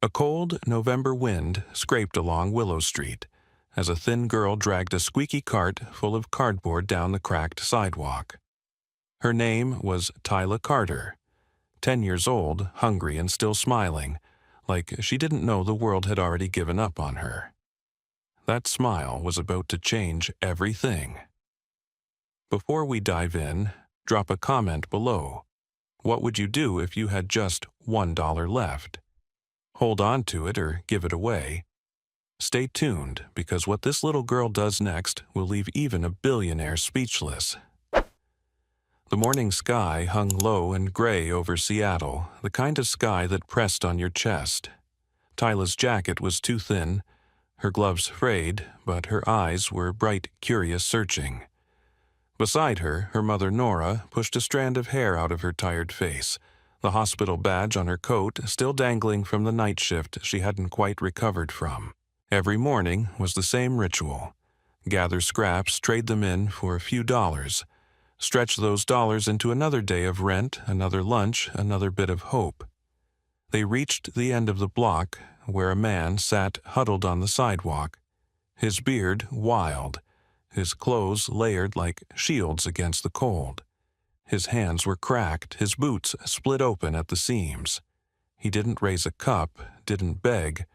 A cold November wind scraped along Willow Street as a thin girl dragged a squeaky cart full of cardboard down the cracked sidewalk. Her name was Tyla Carter, 10 years old, hungry and still smiling, like she didn't know the world had already given up on her. That smile was about to change everything. Before we dive in, drop a comment below. What would you do if you had just $1 left? Hold on to it or give it away. Stay tuned, because what this little girl does next will leave even a billionaire speechless. The morning sky hung low and gray over Seattle, the kind of sky that pressed on your chest. Tyla's jacket was too thin, her gloves frayed, but her eyes were bright, curious, searching. Beside her, her mother Nora pushed a strand of hair out of her tired face, the hospital badge on her coat still dangling from the night shift she hadn't quite recovered from. Every morning was the same ritual. Gather scraps, trade them in for a few dollars. Stretch those dollars into another day of rent, another lunch, another bit of hope. They reached the end of the block, where a man sat huddled on the sidewalk, his beard wild, his clothes layered like shields against the cold. His hands were cracked, his boots split open at the seams. He didn't raise a cup, didn't beg,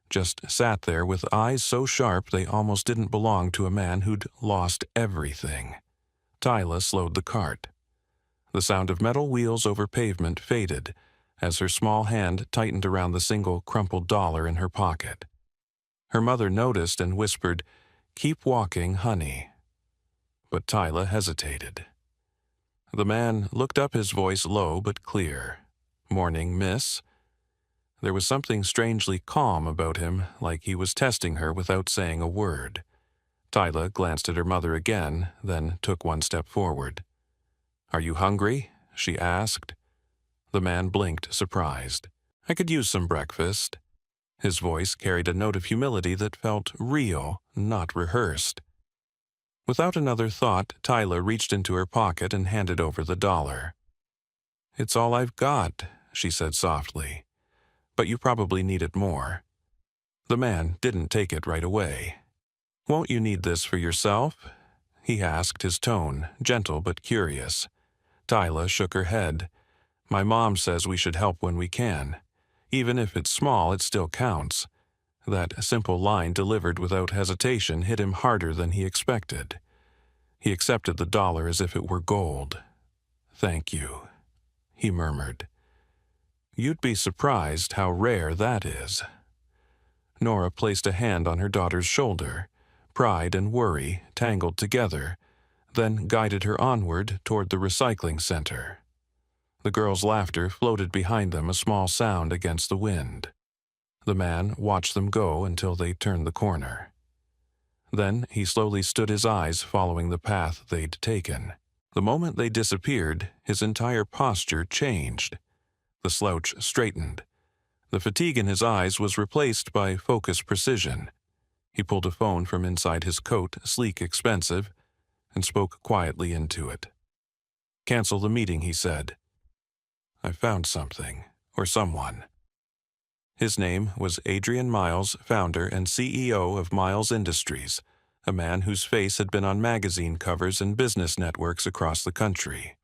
just sat there with eyes so sharp they almost didn't belong to a man who'd lost everything. Tyla slowed the cart. The sound of metal wheels over pavement faded as her small hand tightened around the single crumpled dollar in her pocket. Her mother noticed and whispered, "Keep walking, honey." But Tyla hesitated. The man looked up, his voice low but clear. "Morning, miss." There was something strangely calm about him, like he was testing her without saying a word. Tyla glanced at her mother again, then took one step forward. "Are you hungry?" she asked. The man blinked, surprised. "I could use some breakfast." His voice carried a note of humility that felt real, not rehearsed. Without another thought, Tyla reached into her pocket and handed over the dollar. "It's all I've got," she said softly. "But you probably need it more." The man didn't take it right away. "Won't you need this for yourself?" he asked, his tone gentle but curious. Tyla shook her head. "My mom says we should help when we can. Even if it's small, it still counts." That simple line delivered without hesitation hit him harder than he expected. He accepted the dollar as if it were gold. "Thank you," he murmured. "You'd be surprised how rare that is." Nora placed a hand on her daughter's shoulder, pride and worry tangled together, then guided her onward toward the recycling center. The girl's laughter floated behind them, a small sound against the wind. The man watched them go until they turned the corner. Then he slowly stood, his eyes following the path they'd taken. The moment they disappeared, his entire posture changed. The slouch straightened. The fatigue in his eyes was replaced by focused precision. He pulled a phone from inside his coat, sleek, expensive, and spoke quietly into it. "Cancel the meeting," he said. "I found something, or someone." His name was Adrian Miles, founder and CEO of Miles Industries, a man whose face had been on magazine covers and business networks across the country.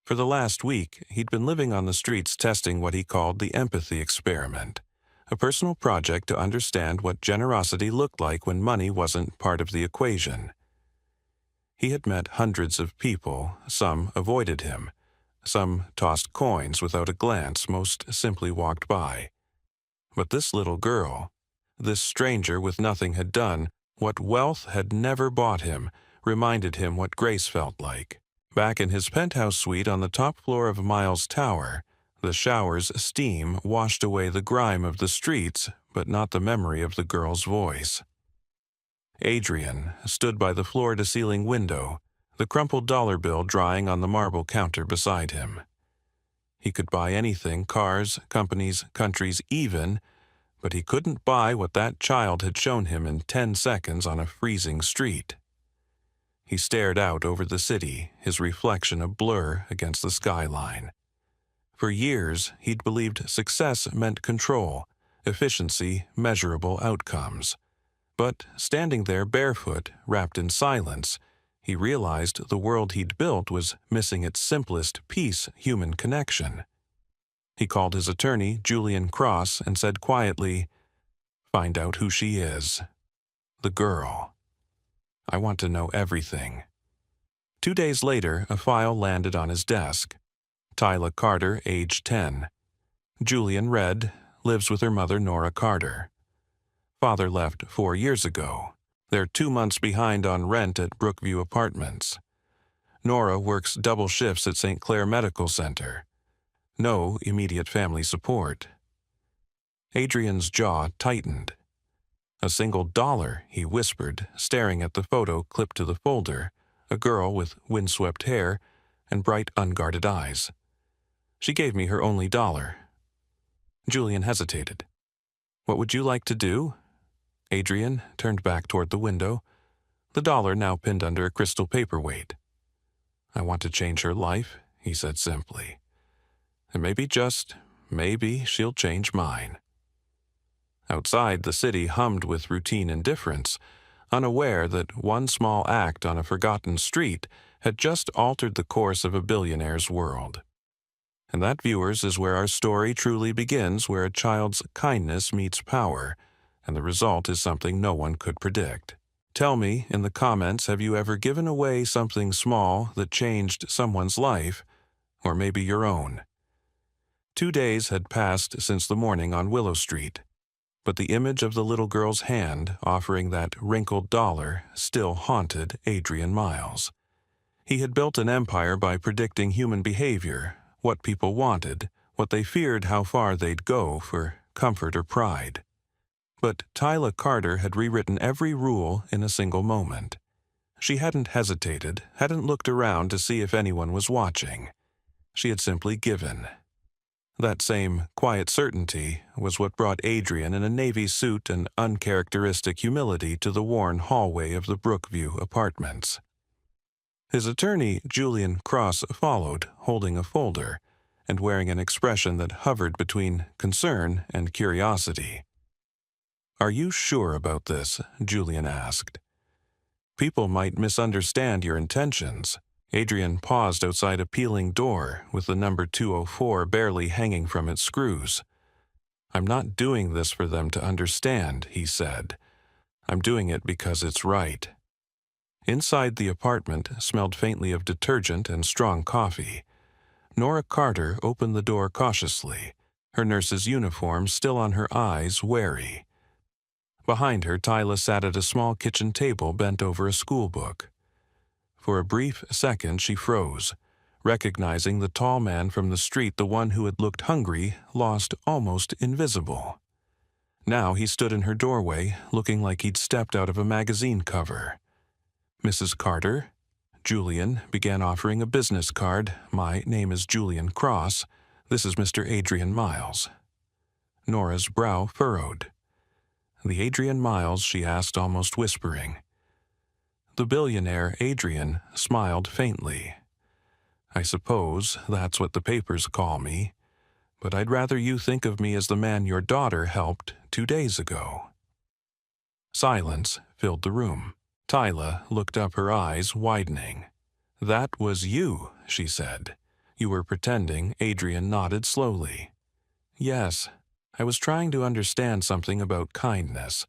For the last week, he'd been living on the streets testing what he called the empathy experiment, a personal project to understand what generosity looked like when money wasn't part of the equation. He had met hundreds of people. Some avoided him. Some tossed coins without a glance, most simply walked by. But this little girl, this stranger with nothing, had done what wealth had never bought him, reminded him what grace felt like. Back in his penthouse suite on the top floor of Miles Tower, the shower's steam washed away the grime of the streets, but not the memory of the girl's voice. Adrian stood by the floor-to-ceiling window, the crumpled dollar bill drying on the marble counter beside him. He could buy anything, cars, companies, countries even, but he couldn't buy what that child had shown him in 10 seconds on a freezing street. He stared out over the city, his reflection a blur against the skyline. For years, he'd believed success meant control, efficiency, measurable outcomes. But standing there barefoot, wrapped in silence, he realized the world he'd built was missing its simplest piece, human connection. He called his attorney, Julian Cross, and said quietly, "Find out who she is. The girl. I want to know everything." 2 days later, a file landed on his desk. Tyla Carter, age 10. Julian read, lives with her mother, Nora Carter. Father left 4 years ago. They're 2 months behind on rent at Brookview Apartments. Nora works double shifts at St. Clair Medical Center. No immediate family support. Adrian's jaw tightened. "A single dollar," he whispered, staring at the photo clipped to the folder, a girl with windswept hair and bright, unguarded eyes. "She gave me her only dollar." Julian hesitated. "What would you like to do?" Adrian turned back toward the window, the dollar now pinned under a crystal paperweight. "I want to change her life," he said simply. "And maybe she'll change mine." Outside, the city hummed with routine indifference, unaware that one small act on a forgotten street had just altered the course of a billionaire's world. And that, viewers, is where our story truly begins, where a child's kindness meets power, and the result is something no one could predict. Tell me in the comments, have you ever given away something small that changed someone's life, or maybe your own? 2 days had passed since the morning on Willow Street, but the image of the little girl's hand offering that wrinkled dollar still haunted Adrian Miles. He had built an empire by predicting human behavior, what people wanted, what they feared, how far they'd go for comfort or pride. But Tyla Carter had rewritten every rule in a single moment. She hadn't hesitated, hadn't looked around to see if anyone was watching. She had simply given. That same quiet certainty was what brought Adrian in a navy suit and uncharacteristic humility to the worn hallway of the Brookview Apartments. His attorney, Julian Cross, followed, holding a folder, and wearing an expression that hovered between concern and curiosity. "Are you sure about this?" Julian asked. "People might misunderstand your intentions." Adrian paused outside a peeling door with the number 204 barely hanging from its screws. "I'm not doing this for them to understand," he said. "I'm doing it because it's right." Inside the apartment smelled faintly of detergent and strong coffee. Nora Carter opened the door cautiously, her nurse's uniform still on her eyes, wary. Behind her, Tyla sat at a small kitchen table bent over a school book. For a brief second she froze, recognizing the tall man from the street, the one who had looked hungry, lost, almost invisible. Now he stood in her doorway, looking like he'd stepped out of a magazine cover. "Mrs. Carter?" Julian began offering a business card. "My name is Julian Cross. This is Mr. Adrian Miles." Nora's brow furrowed. "The Adrian Miles?" she asked, almost whispering. The billionaire, Adrian, smiled faintly. "I suppose that's what the papers call me, but I'd rather you think of me as the man your daughter helped 2 days ago." Silence filled the room. Tyla looked up, her eyes widening. "That was you," she said. "You were pretending." Adrian nodded slowly. "Yes, I was trying to understand something about kindness,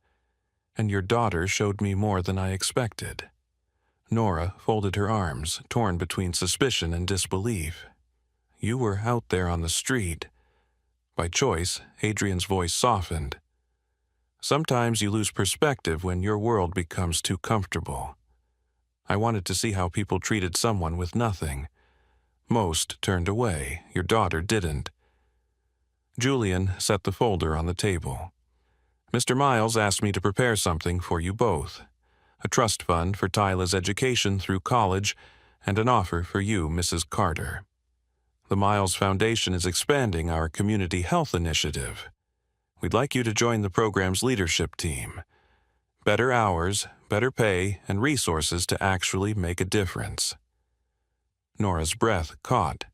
and your daughter showed me more than I expected." Nora folded her arms, torn between suspicion and disbelief. "You were out there on the street." By choice, Adrian's voice softened. "Sometimes you lose perspective when your world becomes too comfortable. I wanted to see how people treated someone with nothing. Most turned away. Your daughter didn't." Julian set the folder on the table. "Mr. Miles asked me to prepare something for you both. A trust fund for Tyla's education through college, and an offer for you, Mrs. Carter. The Miles Foundation is expanding our community health initiative. We'd like you to join the program's leadership team. Better hours, better pay, and resources to actually make a difference." Nora's breath caught.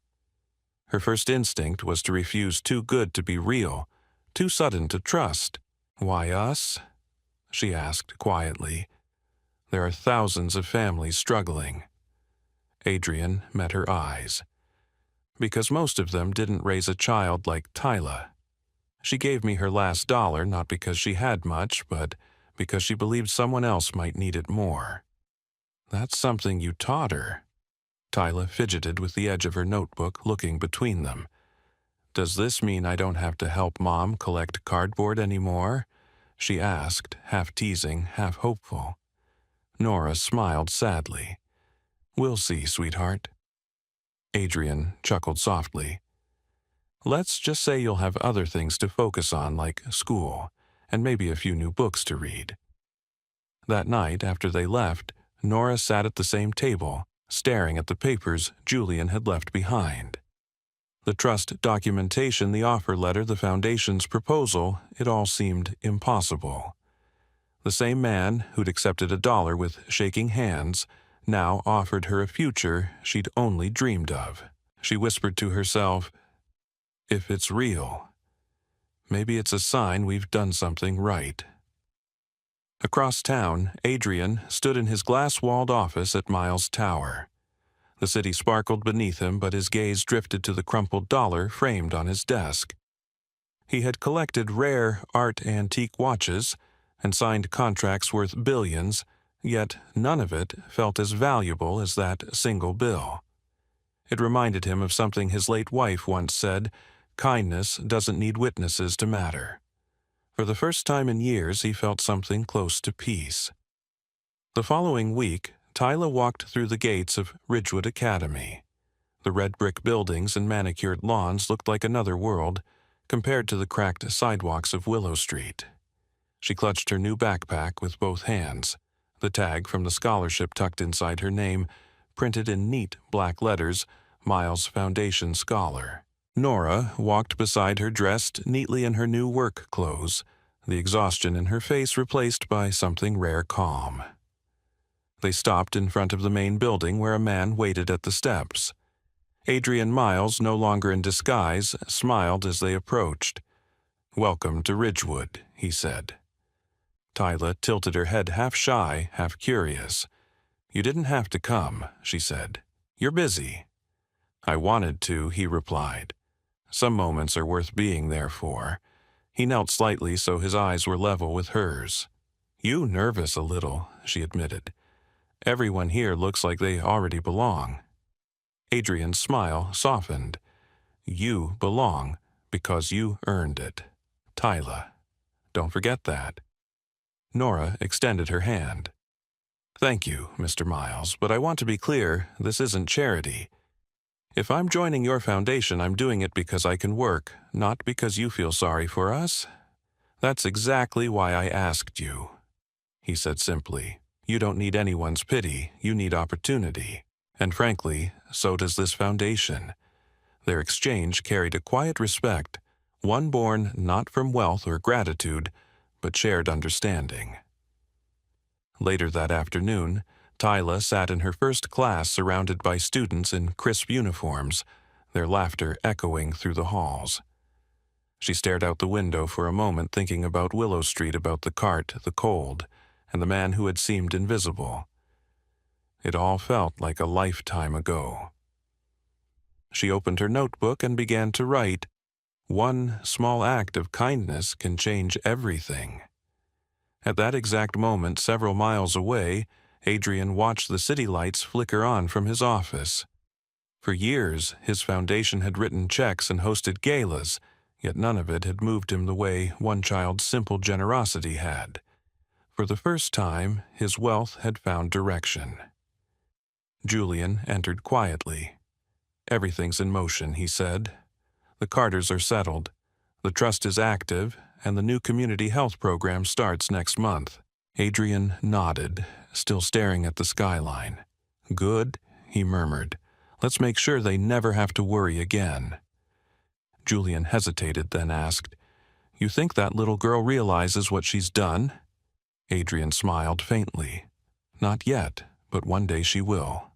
Her first instinct was to refuse, too good to be real, too sudden to trust. "Why us?" she asked quietly. "There are thousands of families struggling." Adrian met her eyes. "Because most of them didn't raise a child like Tyla. She gave me her last dollar not because she had much, but because she believed someone else might need it more." "That's something you taught her." Tyla fidgeted with the edge of her notebook, looking between them. "Does this mean I don't have to help Mom collect cardboard anymore?" she asked, half teasing, half hopeful. Nora smiled sadly. "We'll see, sweetheart." Adrian chuckled softly. "Let's just say you'll have other things to focus on, like school, and maybe a few new books to read." That night, after they left, Nora sat at the same table, staring at the papers Julian had left behind. The trust documentation, the offer letter, the foundation's proposal, it all seemed impossible. The same man who'd accepted $1 with shaking hands now offered her a future she'd only dreamed of. She whispered to herself, "If it's real, maybe it's a sign we've done something right." Across town, Adrian stood in his glass-walled office at Miles Tower. The city sparkled beneath him, but his gaze drifted to the crumpled dollar framed on his desk. He had collected rare art antique watches and signed contracts worth billions, yet none of it felt as valuable as that single bill. It reminded him of something his late wife once said: "Kindness doesn't need witnesses to matter." For the first time in years, he felt something close to peace. The following week, Tyla walked through the gates of Ridgewood Academy. The red brick buildings and manicured lawns looked like another world compared to the cracked sidewalks of Willow Street. She clutched her new backpack with both hands, the tag from the scholarship tucked inside her name, printed in neat black letters, Miles Foundation Scholar. Nora walked beside her dressed neatly in her new work clothes, the exhaustion in her face replaced by something rare calm. They stopped in front of the main building where a man waited at the steps. Adrian Miles, no longer in disguise, smiled as they approached. "Welcome to Ridgewood," he said. Tyla tilted her head, half shy, half curious. "You didn't have to come," she said. "You're busy." "I wanted to," he replied. "Some moments are worth being there for." He knelt slightly so his eyes were level with hers. "You nervous a little," she admitted. "Everyone here looks like they already belong." Adrian's smile softened. "You belong because you earned it. Tyla, don't forget that." Nora extended her hand. "Thank you, Mr. Miles, but I want to be clear, this isn't charity. If I'm joining your foundation, I'm doing it because I can work, not because you feel sorry for us. That's exactly why I asked you," he said simply. "You don't need anyone's pity, you need opportunity. And frankly, so does this foundation." Their exchange carried a quiet respect, one born not from wealth or gratitude, but shared understanding. Later that afternoon, Tyla sat in her first class surrounded by students in crisp uniforms, their laughter echoing through the halls. She stared out the window for a moment, thinking about Willow Street, about the cart, the cold, and the man who had seemed invisible. It all felt like a lifetime ago. She opened her notebook and began to write. One small act of kindness can change everything. At that exact moment, several miles away, Adrian watched the city lights flicker on from his office. For years, his foundation had written checks and hosted galas, yet none of it had moved him the way one child's simple generosity had. For the first time, his wealth had found direction. Julian entered quietly. "Everything's in motion," he said. "The Carters are settled. The trust is active, and the new community health program starts next month." Adrian nodded, still staring at the skyline. "Good," he murmured. "Let's make sure they never have to worry again." Julian hesitated, then asked, "You think that little girl realizes what she's done?" Adrian smiled faintly. "Not yet, but one day she will."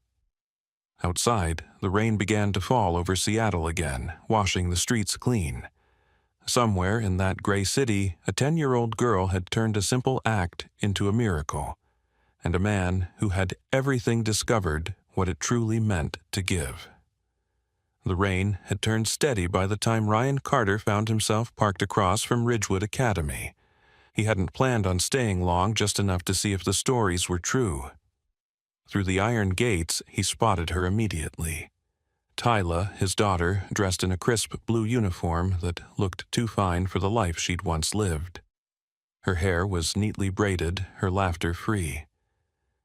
Outside, the rain began to fall over Seattle again, washing the streets clean. Somewhere in that gray city, a 10-year-old girl had turned a simple act into a miracle, and a man who had everything discovered what it truly meant to give. The rain had turned steady by the time Ryan Carter found himself parked across from Ridgewood Academy. He hadn't planned on staying long, just enough to see if the stories were true. Through the iron gates, he spotted her immediately. Tyla, his daughter, dressed in a crisp blue uniform that looked too fine for the life she'd once lived. Her hair was neatly braided, her laughter free.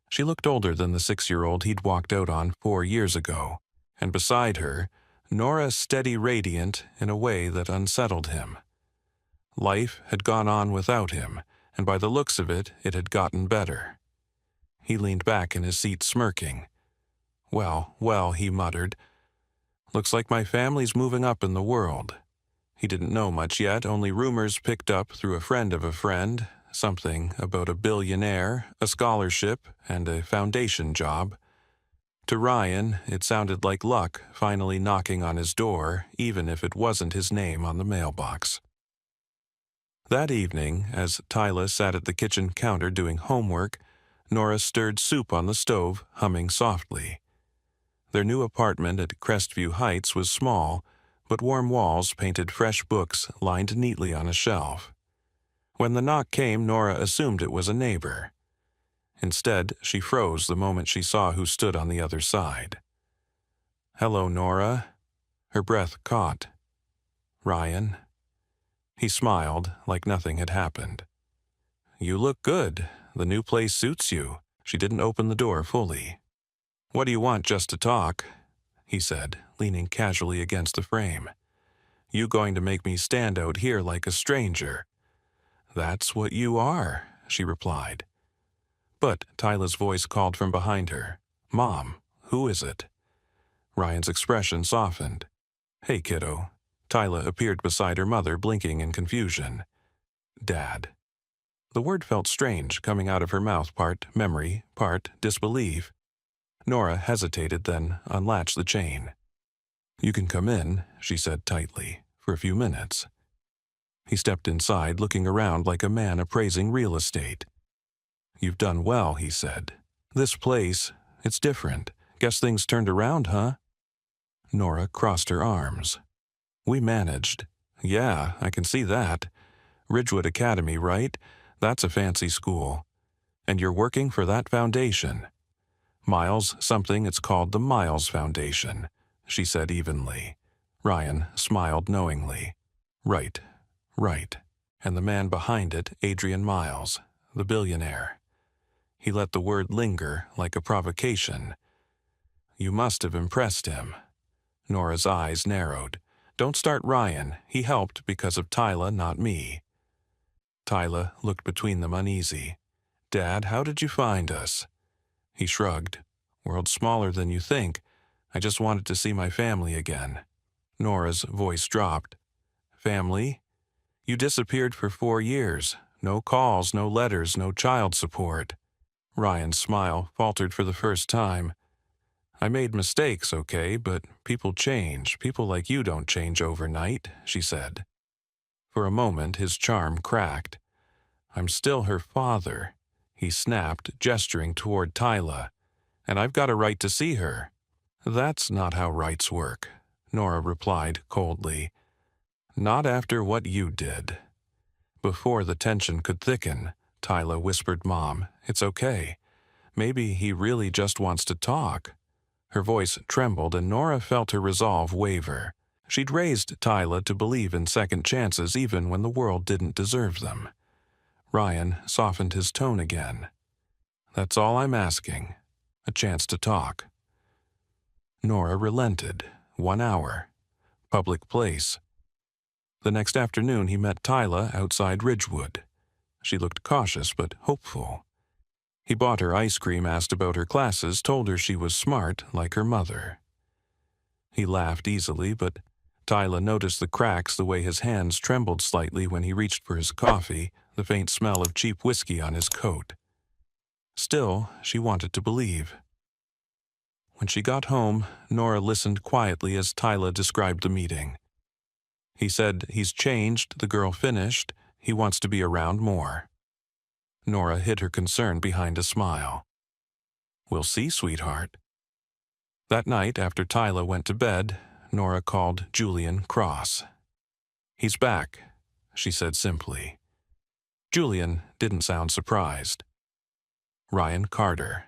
She looked older than the 6-year-old he'd walked out on 4 years ago, and beside her, Nora steady radiant in a way that unsettled him. Life had gone on without him, and by the looks of it, it had gotten better. He leaned back in his seat smirking. Well, he muttered. Looks like my family's moving up in the world. He didn't know much yet, only rumors picked up through a friend of a friend, something about a billionaire, a scholarship, and a foundation job. To Ryan, it sounded like luck finally knocking on his door, even if it wasn't his name on the mailbox. That evening, as Tyla sat at the kitchen counter doing homework, Nora stirred soup on the stove, humming softly. Their new apartment at Crestview Heights was small, but warm walls painted fresh books lined neatly on a shelf. When the knock came, Nora assumed it was a neighbor. Instead, she froze the moment she saw who stood on the other side. "Hello, Nora." Her breath caught. "Ryan." He smiled like nothing had happened. "You look good. The new place suits you." She didn't open the door fully. "What do you want, just to talk?" he said, leaning casually against the frame. "You going to make me stand out here like a stranger?" "That's what you are," she replied. But Tyla's voice called from behind her. "Mom, who is it?" Ryan's expression softened. "Hey, kiddo." Tyla appeared beside her mother, blinking in confusion. "Dad." The word felt strange, coming out of her mouth, part memory, part disbelief. Nora hesitated, then unlatched the chain. "You can come in," she said tightly, "for a few minutes." He stepped inside, looking around like a man appraising real estate. "You've done well," he said. "This place, it's different. Guess things turned around, huh?" Nora crossed her arms. "We managed." "Yeah, I can see that. Ridgewood Academy, right? That's a fancy school. And you're working for that foundation." "Miles something, it's called the Miles Foundation," she said evenly. Ryan smiled knowingly. Right. And the man behind it, Adrian Miles, the billionaire. He let the word linger like a provocation. "You must have impressed him." Nora's eyes narrowed. "Don't start Ryan. He helped because of Tyla, not me." Tyla looked between them uneasy. "Dad, how did you find us?" He shrugged. "World's smaller than you think. I just wanted to see my family again." Nora's voice dropped. "Family? You disappeared for 4 years. No calls, no letters, no child support." Ryan's smile faltered for the first time. "I made mistakes, okay, but people change. People like you don't change overnight," she said. For a moment, his charm cracked. "I'm still her father," he snapped, gesturing toward Tyla. "And I've got a right to see her." "That's not how rights work," Nora replied coldly. "Not after what you did." Before the tension could thicken, Tyla whispered, "Mom, it's okay. Maybe he really just wants to talk." Her voice trembled, and Nora felt her resolve waver. She'd raised Tyla to believe in second chances even when the world didn't deserve them. Ryan softened his tone again. "That's all I'm asking. A chance to talk." Nora relented. 1 hour. Public place. The next afternoon he met Tyla outside Ridgewood. She looked cautious but hopeful. He bought her ice cream, asked about her classes, told her she was smart like her mother. He laughed easily, but Tyla noticed the cracks, the way his hands trembled slightly when he reached for his coffee, the faint smell of cheap whiskey on his coat. Still, she wanted to believe. When she got home, Nora listened quietly as Tyla described the meeting. He said he's changed, the girl finished. He wants to be around more. Nora hid her concern behind a smile. We'll see, sweetheart. That night, after Tyla went to bed, Nora called Julian Cross. He's back, she said simply. Julian didn't sound surprised. Ryan Carter.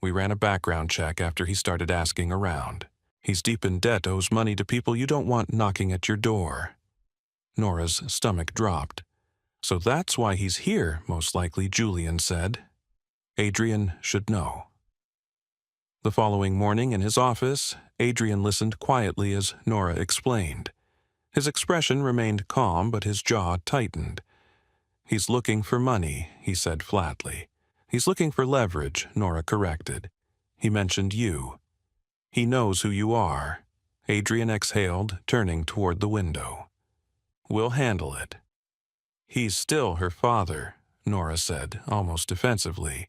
We ran a background check after he started asking around. He's deep in debt, owes money to people you don't want knocking at your door. Nora's stomach dropped. So that's why he's here, most likely, Julian said. Adrian should know. The following morning in his office, Adrian listened quietly as Nora explained. His expression remained calm, but his jaw tightened. He's looking for money, he said flatly. He's looking for leverage, Nora corrected. He mentioned you. He knows who you are. Adrian exhaled, turning toward the window. We'll handle it. He's still her father, Nora said, almost defensively.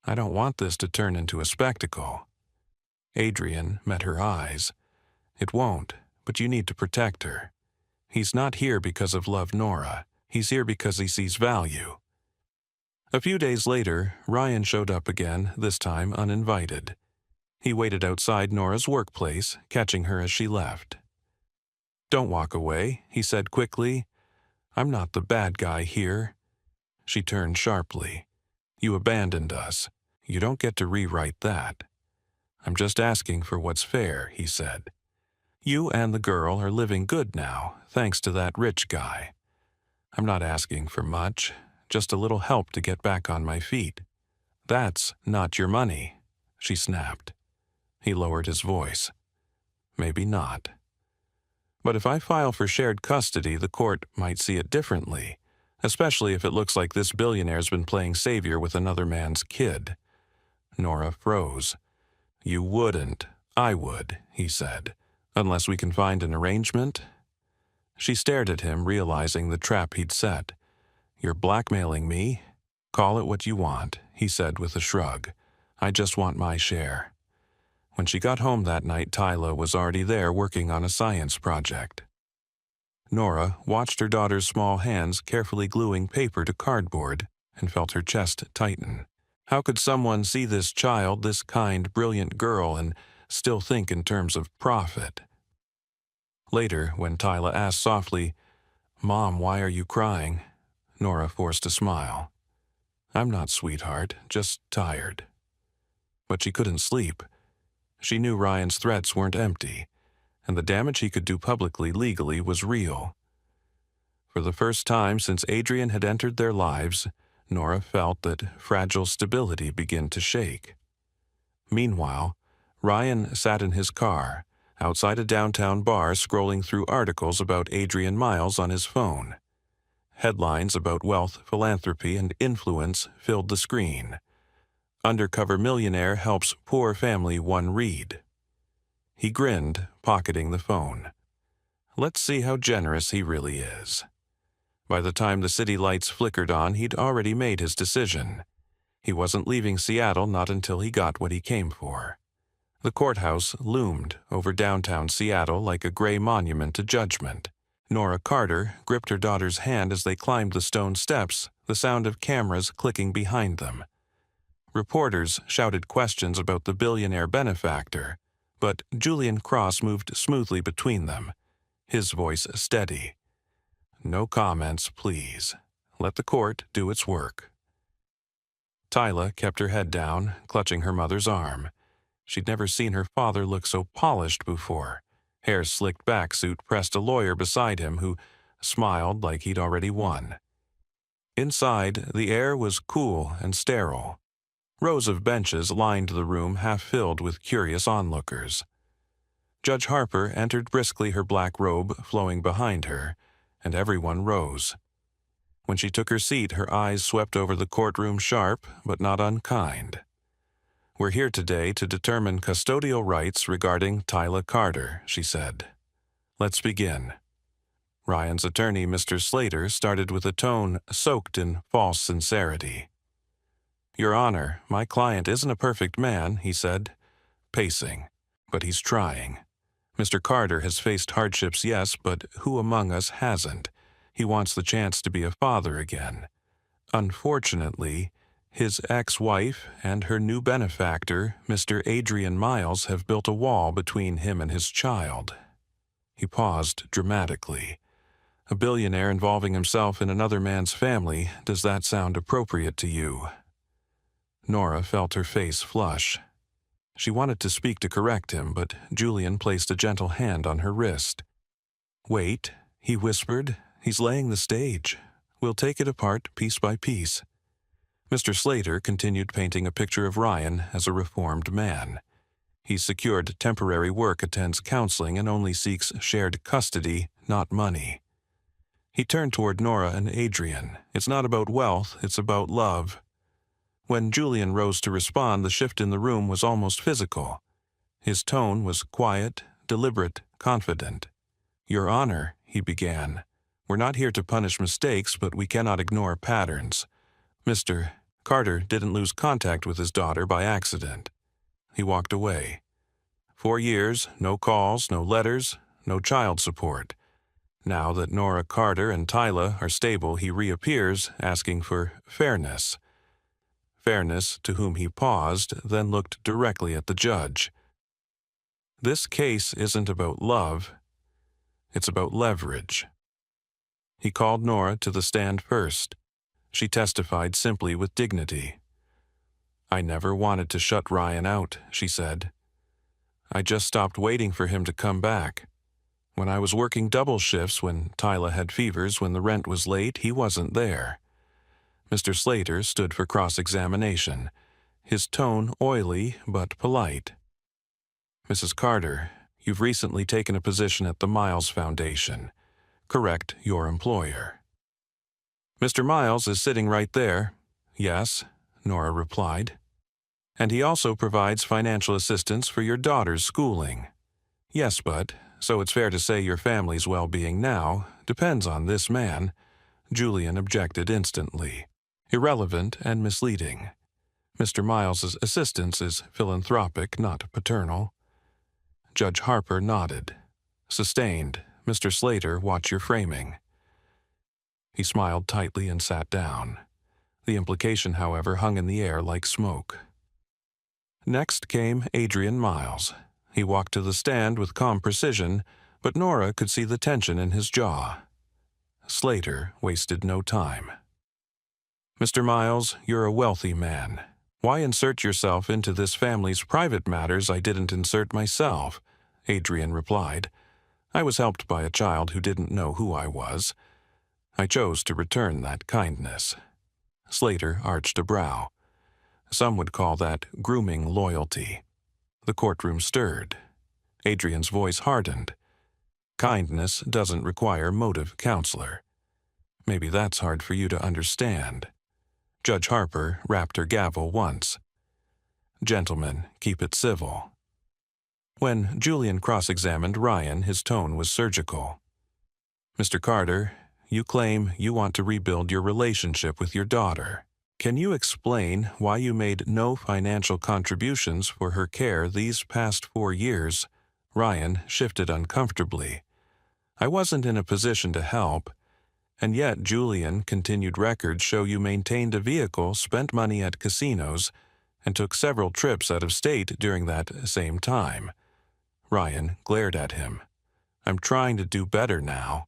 I don't want this to turn into a spectacle. Adrian met her eyes. It won't, but you need to protect her. He's not here because of love, Nora. He's here because he sees value. A few days later, Ryan showed up again, this time uninvited. He waited outside Nora's workplace, catching her as she left. Don't walk away, he said quickly. I'm not the bad guy here. She turned sharply. You abandoned us. You don't get to rewrite that. I'm just asking for what's fair, he said. You and the girl are living good now, thanks to that rich guy. I'm not asking for much, just a little help to get back on my feet. That's not your money, she snapped. He lowered his voice. Maybe not. But if I file for shared custody, the court might see it differently, especially if it looks like this billionaire's been playing savior with another man's kid. Nora froze. You wouldn't. I would, he said, unless we can find an arrangement. She stared at him, realizing the trap he'd set. You're blackmailing me? Call it what you want, he said with a shrug. I just want my share. When she got home that night, Tyla was already there working on a science project. Nora watched her daughter's small hands carefully gluing paper to cardboard and felt her chest tighten. How could someone see this child, this kind, brilliant girl, and still think in terms of profit? Later, when Tyla asked softly, Mom, why are you crying? Nora forced a smile. I'm not, sweetheart, just tired. But she couldn't sleep. She knew Ryan's threats weren't empty, and the damage he could do publicly, legally, was real. For the first time since Adrian had entered their lives, Nora felt that fragile stability began to shake. Meanwhile, Ryan sat in his car, outside a downtown bar, scrolling through articles about Adrian Miles on his phone. Headlines about wealth, philanthropy, and influence filled the screen. Undercover Millionaire helps poor family one read. He grinned, pocketing the phone. Let's see how generous he really is. By the time the city lights flickered on, he'd already made his decision. He wasn't leaving Seattle not until he got what he came for. The courthouse loomed over downtown Seattle like a gray monument to judgment. Nora Carter gripped her daughter's hand as they climbed the stone steps, the sound of cameras clicking behind them. Reporters shouted questions about the billionaire benefactor, but Julian Cross moved smoothly between them, his voice steady. No comments, please. Let the court do its work. Tyla kept her head down, clutching her mother's arm. She'd never seen her father look so polished before. Hair slicked back, suit pressed a lawyer beside him who smiled like he'd already won. Inside, the air was cool and sterile. Rows of benches lined the room, half filled with curious onlookers. Judge Harper entered briskly, her black robe flowing behind her, and everyone rose. When she took her seat, her eyes swept over the courtroom, sharp but not unkind. We're here today to determine custodial rights regarding Tyla Carter, she said. Let's begin. Ryan's attorney, Mr. Slater, started with a tone soaked in false sincerity. Your Honor, my client isn't a perfect man, he said, pacing, but he's trying. Mr. Carter has faced hardships, yes, but who among us hasn't? He wants the chance to be a father again. Unfortunately, his ex-wife and her new benefactor, Mr. Adrian Miles, have built a wall between him and his child." He paused dramatically. "A billionaire involving himself in another man's family, does that sound appropriate to you?" Nora felt her face flush. She wanted to speak to correct him, but Julian placed a gentle hand on her wrist. "Wait," he whispered. "He's laying the stage. We'll take it apart piece by piece." Mr. Slater continued painting a picture of Ryan as a reformed man. He's secured temporary work, attends counseling, and only seeks shared custody, not money. He turned toward Nora and Adrian. "It's not about wealth, it's about love." When Julian rose to respond, the shift in the room was almost physical. His tone was quiet, deliberate, confident. "Your Honor," he began, "we're not here to punish mistakes, but we cannot ignore patterns. Mr. Carter didn't lose contact with his daughter by accident." He walked away. 4 years, no calls, no letters, no child support. Now that Nora Carter and Tyla are stable, he reappears, asking for fairness. Fairness, to whom he paused, then looked directly at the judge. "This case isn't about love. It's about leverage." He called Nora to the stand first. She testified simply with dignity. "I never wanted to shut Ryan out," she said. "I just stopped waiting for him to come back. When I was working double shifts, when Tyla had fevers, when the rent was late, he wasn't there." Mr. Slater stood for cross-examination, his tone oily but polite. "Mrs. Carter, you've recently taken a position at the Miles Foundation. Correct your employer." "Mr. Miles is sitting right there." "Yes," Nora replied. "And he also provides financial assistance for your daughter's schooling." "Yes, but, so it's fair to say your family's well-being now depends on this man." Julian objected instantly. "Irrelevant and misleading. Mr. Miles's assistance is philanthropic, not paternal." Judge Harper nodded. "Sustained. Mr. Slater, watch your framing." He smiled tightly and sat down. The implication, however, hung in the air like smoke. Next came Adrian Miles. He walked to the stand with calm precision, but Nora could see the tension in his jaw. Slater wasted no time. "Mr. Miles, you're a wealthy man. Why insert yourself into this family's private matters I didn't insert myself?" Adrian replied. "I was helped by a child who didn't know who I was. I chose to return that kindness." Slater arched a brow. Some would call that grooming loyalty. The courtroom stirred. Adrian's voice hardened. "Kindness doesn't require motive, counselor. Maybe that's hard for you to understand." Judge Harper rapped her gavel once. "Gentlemen, keep it civil." When Julian cross-examined Ryan, his tone was surgical. "Mr. Carter, you claim you want to rebuild your relationship with your daughter. Can you explain why you made no financial contributions for her care these past 4 years?" Ryan shifted uncomfortably. "I wasn't in a position to help. And yet, Julian, continued records show you maintained a vehicle, spent money at casinos, and took several trips out of state during that same time." Ryan glared at him. "I'm trying to do better now."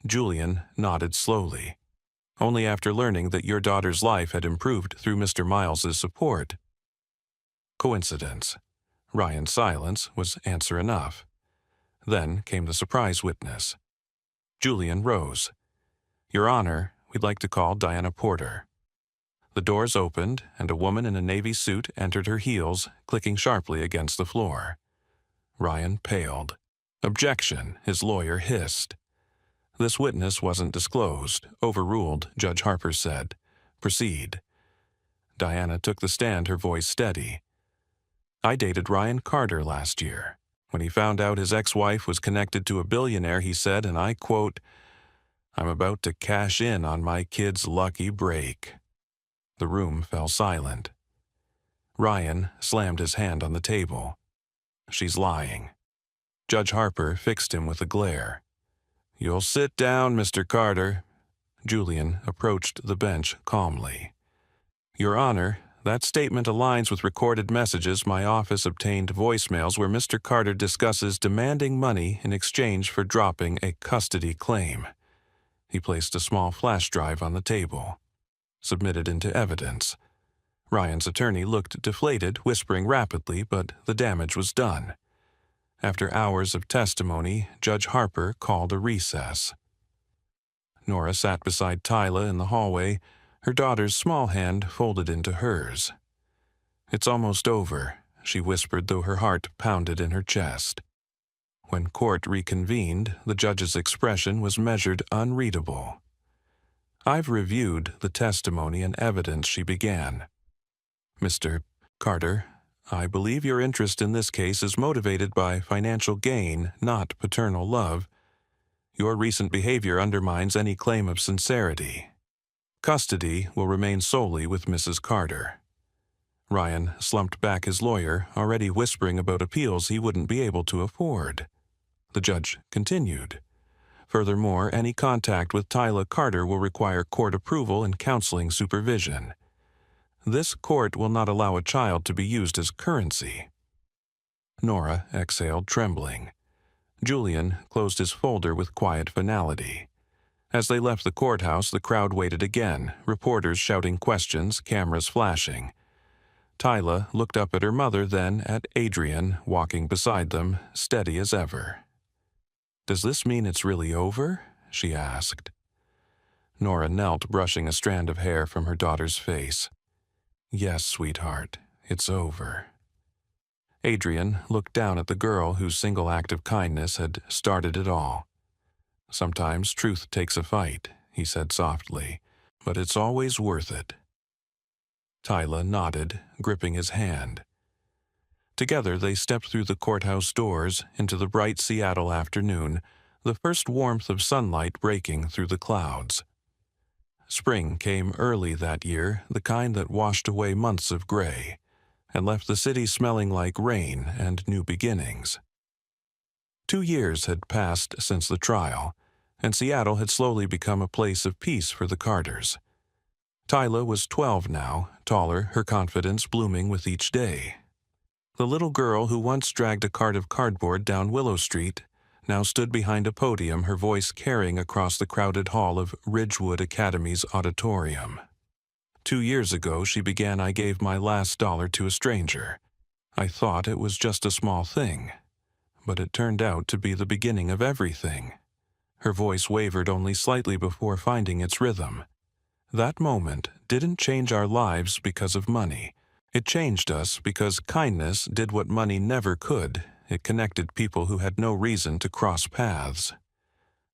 Julian nodded slowly. "Only after learning that your daughter's life had improved through Mr. Miles's support." Coincidence. Ryan's silence was answer enough. Then came the surprise witness. Julian rose. "Your Honor, we'd like to call Diana Porter." The doors opened, and a woman in a navy suit entered, her heels clicking sharply against the floor. Ryan paled. "Objection," his lawyer hissed. "This witness wasn't disclosed. Overruled," Judge Harper said. "Proceed." Diana took the stand, her voice steady. "I dated Ryan Carter last year. When he found out his ex-wife was connected to a billionaire, he said, and I quote, 'I'm about to cash in on my kid's lucky break.'" The room fell silent. Ryan slammed his hand on the table. "She's lying." Judge Harper fixed him with a glare. "You'll sit down, Mr. Carter." Julian approached the bench calmly. "Your Honor, that statement aligns with recorded messages my office obtained voicemails where Mr. Carter discusses demanding money in exchange for dropping a custody claim." He placed a small flash drive on the table. "Submitted into evidence." Ryan's attorney looked deflated, whispering rapidly, but the damage was done. After hours of testimony, Judge Harper called a recess. Nora sat beside Tyla in the hallway, her daughter's small hand folded into hers. "It's almost over," she whispered, though her heart pounded in her chest. When court reconvened, the judge's expression was measured unreadable. "I've reviewed the testimony and evidence," she began. "Mr. Carter, I believe your interest in this case is motivated by financial gain, not paternal love. Your recent behavior undermines any claim of sincerity. Custody will remain solely with Mrs. Carter." Ryan slumped back his lawyer, already whispering about appeals he wouldn't be able to afford. The judge continued. "Furthermore, any contact with Tyla Carter will require court approval and counseling supervision. This court will not allow a child to be used as currency." Nora exhaled, trembling. Julian closed his folder with quiet finality. As they left the courthouse, the crowd waited again, reporters shouting questions, cameras flashing. Tyla looked up at her mother, then at Adrian, walking beside them, steady as ever. "Does this mean it's really over?" she asked. Nora knelt, brushing a strand of hair from her daughter's face. "Yes, sweetheart, it's over." Adrian looked down at the girl whose single act of kindness had started it all. "Sometimes truth takes a fight," he said softly, "but it's always worth it." Tyla nodded, gripping his hand. Together they stepped through the courthouse doors into the bright Seattle afternoon, the first warmth of sunlight breaking through the clouds. Spring came early that year, the kind that washed away months of gray, and left the city smelling like rain and new beginnings. 2 years had passed since the trial, and Seattle had slowly become a place of peace for the Carters. Tyla was 12 now, taller, her confidence blooming with each day. The little girl who once dragged a cart of cardboard down Willow Street now stood behind a podium, her voice carrying across the crowded hall of Ridgewood Academy's auditorium. 2 years ago, she began, "I gave my last dollar to a stranger. I thought it was just a small thing, but it turned out to be the beginning of everything." Her voice wavered only slightly before finding its rhythm. "That moment didn't change our lives because of money. It changed us because kindness did what money never could. It connected people who had no reason to cross paths."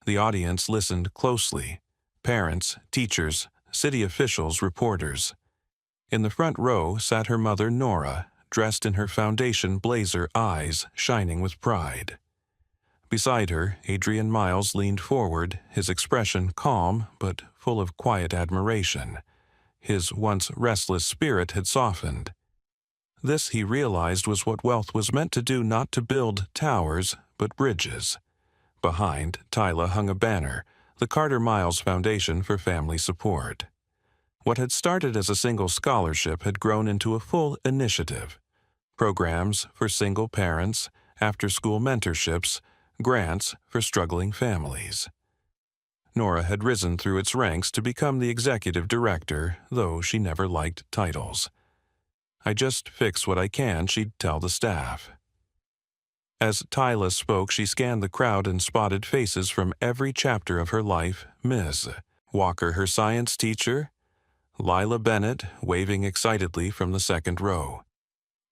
The audience listened closely. Parents, teachers, city officials, reporters. In the front row sat her mother, Nora, dressed in her foundation blazer, eyes shining with pride. Beside her, Adrian Miles leaned forward, his expression calm but full of quiet admiration. His once restless spirit had softened. This, he realized, was what wealth was meant to do, not to build towers, but bridges. Behind, Tyla hung a banner, the Carter Miles Foundation for Family Support. What had started as a single scholarship had grown into a full initiative. Programs for single parents, after-school mentorships, grants for struggling families. Nora had risen through its ranks to become the executive director, though she never liked titles. "I just fix what I can," she'd tell the staff. As Tyla spoke, she scanned the crowd and spotted faces from every chapter of her life. Ms. Walker, her science teacher, Lila Bennett, waving excitedly from the second row.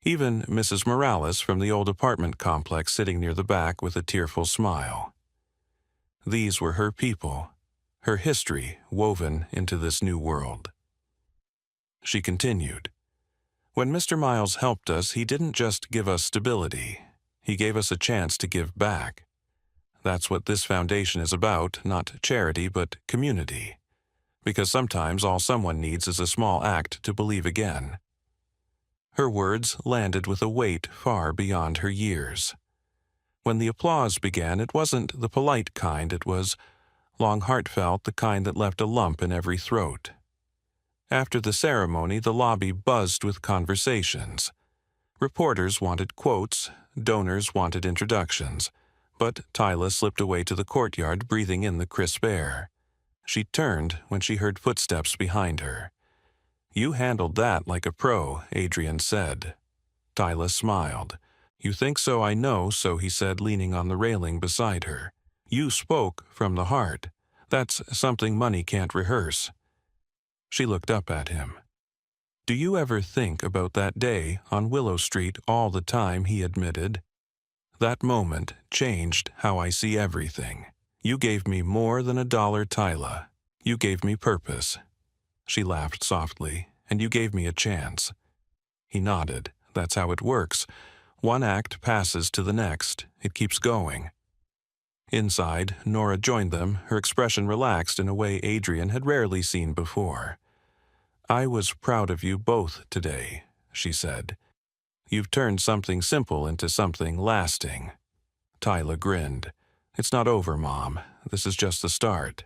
Even Mrs. Morales from the old apartment complex sitting near the back with a tearful smile. These were her people, her history woven into this new world. She continued, "When Mr. Miles helped us, he didn't just give us stability. He gave us a chance to give back. That's what this foundation is about, not charity, but community. Because sometimes all someone needs is a small act to believe again." Her words landed with a weight far beyond her years. When the applause began, it wasn't the polite kind, it was long heartfelt, the kind that left a lump in every throat. After the ceremony, the lobby buzzed with conversations. Reporters wanted quotes, donors wanted introductions, but Tyla slipped away to the courtyard, breathing in the crisp air. She turned when she heard footsteps behind her. "You handled that like a pro," Adrian said. Tyla smiled. "You think so, I know," so he said, leaning on the railing beside her. "You spoke from the heart. That's something money can't rehearse." She looked up at him. "Do you ever think about that day on Willow Street all the time?" he admitted. "That moment changed how I see everything. You gave me more than $1, Tyla. You gave me purpose." She laughed softly. "And you gave me a chance." He nodded. "That's how it works. One act passes to the next. It keeps going." Inside, Nora joined them, her expression relaxed in a way Adrian had rarely seen before. "I was proud of you both today," she said. "You've turned something simple into something lasting." Tyla grinned. "It's not over, Mom. This is just the start."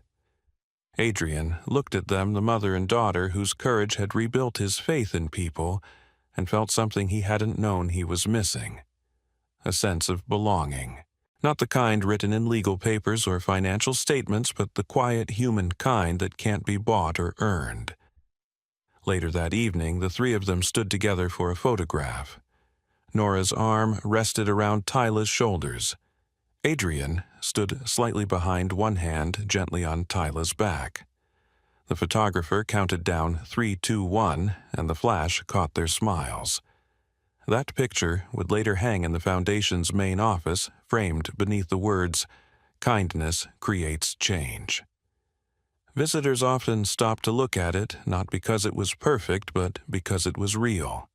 Adrian looked at them, the mother and daughter whose courage had rebuilt his faith in people, and felt something he hadn't known he was missing. A sense of belonging. Not the kind written in legal papers or financial statements, but the quiet human kind that can't be bought or earned. Later that evening, the three of them stood together for a photograph. Nora's arm rested around Tyla's shoulders. Adrian stood slightly behind, one hand gently on Tyla's back. The photographer counted down 3, 2, 1, and the flash caught their smiles. That picture would later hang in the Foundation's main office, framed beneath the words, "Kindness creates change." Visitors often stopped to look at it, not because it was perfect, but because it was real.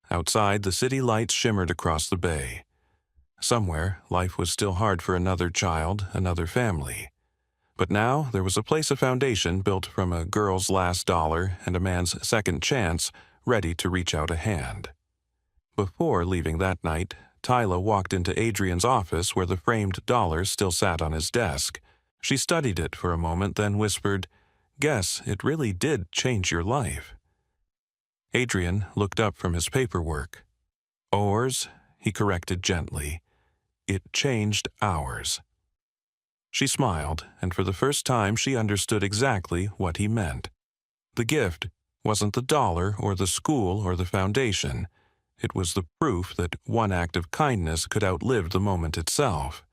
Outside, the city lights shimmered across the bay. Somewhere, life was still hard for another child, another family. But now, there was a place of foundation built from a girl's last dollar and a man's second chance, ready to reach out a hand. Before leaving that night, Tyla walked into Adrian's office where the framed dollar still sat on his desk. She studied it for a moment, then whispered, "Guess it really did change your life." Adrian looked up from his paperwork. "Ours," he corrected gently. "It changed ours." She smiled, and for the first time she understood exactly what he meant. The gift wasn't the dollar or the school or the foundation. It was the proof that one act of kindness could outlive the moment itself.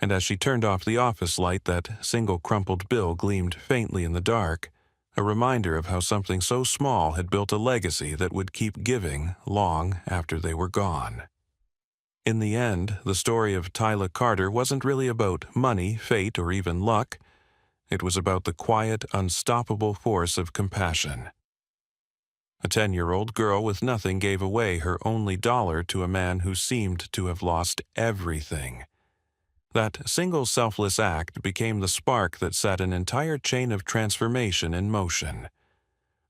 And as she turned off the office light, that single crumpled bill gleamed faintly in the dark, a reminder of how something so small had built a legacy that would keep giving long after they were gone. In the end, the story of Tyla Carter wasn't really about money, fate, or even luck. It was about the quiet, unstoppable force of compassion. A 10-year-old girl with nothing gave away her only dollar to a man who seemed to have lost everything. That single selfless act became the spark that set an entire chain of transformation in motion.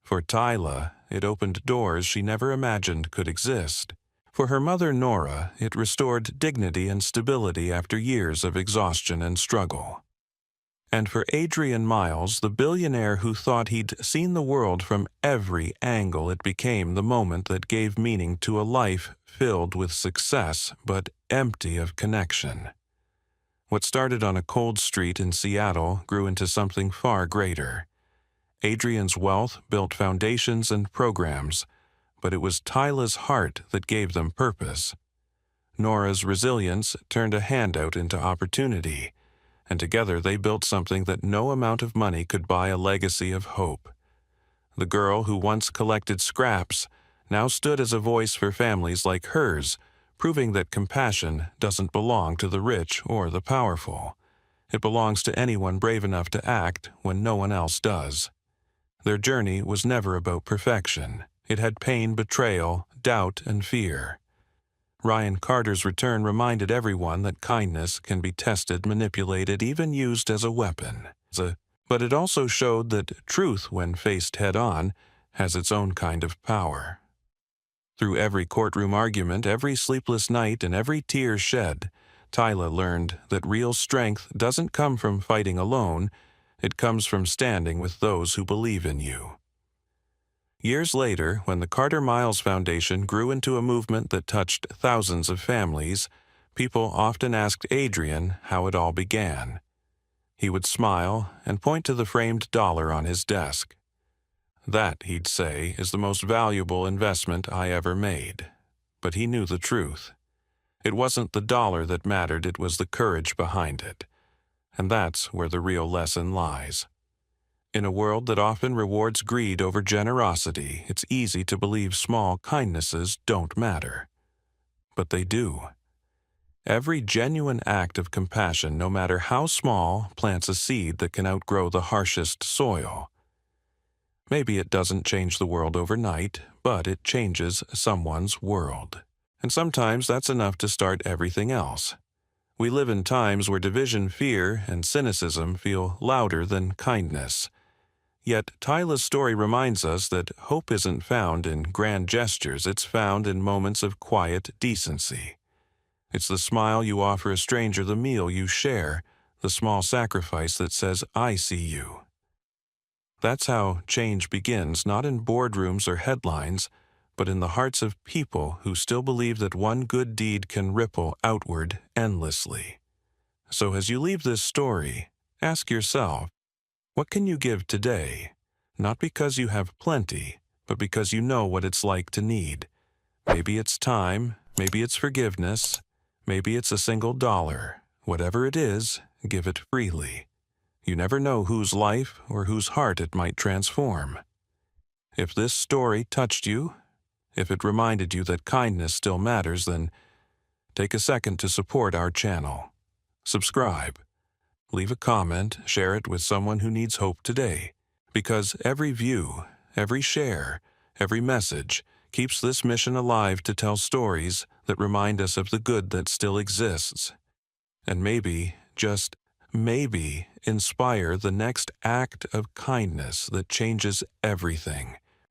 For Tyla, it opened doors she never imagined could exist. For her mother Nora, it restored dignity and stability after years of exhaustion and struggle. And for Adrian Miles, the billionaire who thought he'd seen the world from every angle, it became the moment that gave meaning to a life filled with success but empty of connection. What started on a cold street in Seattle grew into something far greater. Adrian's wealth built foundations and programs, but it was Tyla's heart that gave them purpose. Nora's resilience turned a handout into opportunity, and together they built something that no amount of money could buy, a legacy of hope. The girl who once collected scraps now stood as a voice for families like hers, proving that compassion doesn't belong to the rich or the powerful. It belongs to anyone brave enough to act when no one else does. Their journey was never about perfection. It had pain, betrayal, doubt, and fear. Ryan Carter's return reminded everyone that kindness can be tested, manipulated, even used as a weapon. But it also showed that truth, when faced head-on, has its own kind of power. Through every courtroom argument, every sleepless night, and every tear shed, Tyla learned that real strength doesn't come from fighting alone, it comes from standing with those who believe in you. Years later, when the Carter Miles Foundation grew into a movement that touched thousands of families, people often asked Adrian how it all began. He would smile and point to the framed dollar on his desk. That, he'd say, is the most valuable investment I ever made. But he knew the truth. It wasn't the dollar that mattered, it was the courage behind it. And that's where the real lesson lies. In a world that often rewards greed over generosity, it's easy to believe small kindnesses don't matter. But they do. Every genuine act of compassion, no matter how small, plants a seed that can outgrow the harshest soil. Maybe it doesn't change the world overnight, but it changes someone's world. And sometimes that's enough to start everything else. We live in times where division, fear, and cynicism feel louder than kindness. Yet Tyla's story reminds us that hope isn't found in grand gestures, it's found in moments of quiet decency. It's the smile you offer a stranger, the meal you share, the small sacrifice that says, "I see you." That's how change begins, not in boardrooms or headlines, but in the hearts of people who still believe that one good deed can ripple outward endlessly. So as you leave this story, ask yourself, what can you give today? Not because you have plenty, but because you know what it's like to need. Maybe it's time, maybe it's forgiveness, maybe it's a single dollar. Whatever it is, give it freely. You never know whose life or whose heart it might transform. If this story touched you, if it reminded you that kindness still matters, then take a second to support our channel. Subscribe. Leave a comment, share it with someone who needs hope today. Because every view, every share, every message keeps this mission alive to tell stories that remind us of the good that still exists. And maybe, just maybe, inspire the next act of kindness that changes everything.